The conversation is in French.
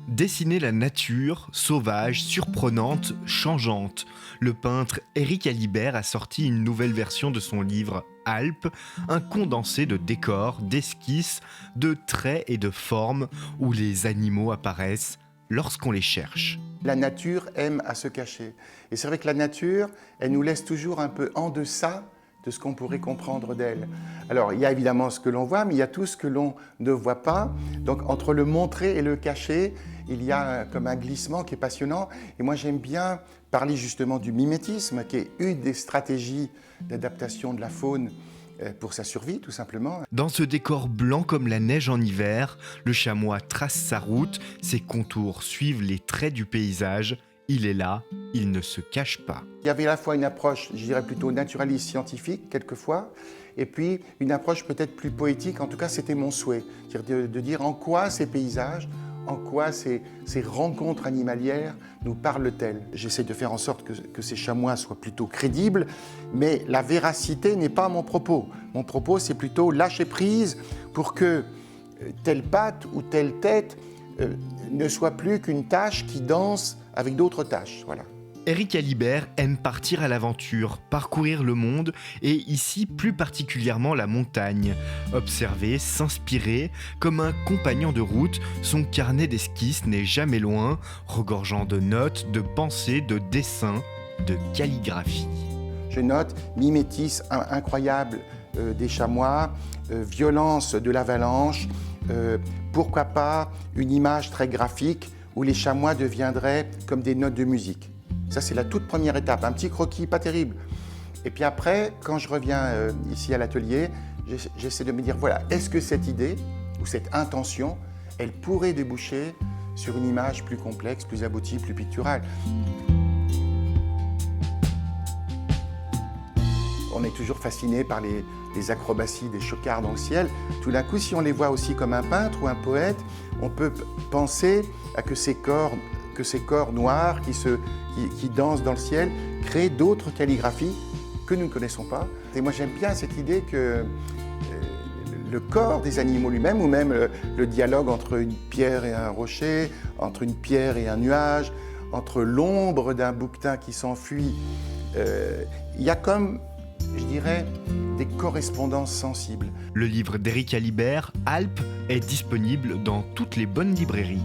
Dessiner la nature, sauvage, surprenante, changeante. Le peintre Éric Alibert a sorti une nouvelle version de son livre Alpes, un condensé de décors, d'esquisses, de traits et de formes où les animaux apparaissent lorsqu'on les cherche. La nature aime à se cacher. Et c'est vrai que la nature, elle nous laisse toujours un peu en deçà de ce qu'on pourrait comprendre d'elle. Alors, il y a évidemment ce que l'on voit, mais il y a tout ce que l'on ne voit pas. Donc, entre le montrer et le cacher, il y a comme un glissement qui est passionnant. Et moi, j'aime bien parler justement du mimétisme, qui est une des stratégies d'adaptation de la faune pour sa survie, tout simplement. Dans ce décor blanc comme la neige en hiver, le chamois trace sa route, ses contours suivent les traits du paysage. Il est là, il ne se cache pas. Il y avait à la fois une approche, je dirais plutôt naturaliste scientifique, quelquefois, et puis une approche peut-être plus poétique, en tout cas c'était mon souhait, de dire en quoi ces paysages, en quoi ces rencontres animalières nous parlent-elles. J'essaie de faire en sorte que ces chamois soient plutôt crédibles, mais la véracité n'est pas mon propos. Mon propos, c'est plutôt lâcher prise pour que telle patte ou telle tête ne soit plus qu'une tache qui danse avec d'autres tâches, voilà. Éric Alibert aime partir à l'aventure, parcourir le monde et ici plus particulièrement la montagne. Observer, s'inspirer, comme un compagnon de route, son carnet d'esquisses n'est jamais loin, regorgeant de notes, de pensées, de dessins, de calligraphie. Je note mimétisme incroyable des chamois, violence de l'avalanche, pourquoi pas une image très graphique où les chamois deviendraient comme des notes de musique. Ça, c'est la toute première étape, un petit croquis pas terrible. Et puis après, quand je reviens ici à l'atelier, j'essaie de me dire, voilà, est-ce que cette idée ou cette intention, elle pourrait déboucher sur une image plus complexe, plus aboutie, plus picturale. On est toujours fasciné par les acrobaties des chocards dans le ciel. Tout d'un coup, si on les voit aussi comme un peintre ou un poète, on peut penser à que ces corps noirs qui dansent dans le ciel créent d'autres calligraphies que nous ne connaissons pas. Et moi, j'aime bien cette idée que le corps des animaux lui-même, ou même le dialogue entre une pierre et un rocher, entre une pierre et un nuage, entre l'ombre d'un bouquetin qui s'enfuit, il y a comme, je dirais, des correspondances sensibles. Le livre d'Éric Alibert, Alpes, est disponible dans toutes les bonnes librairies.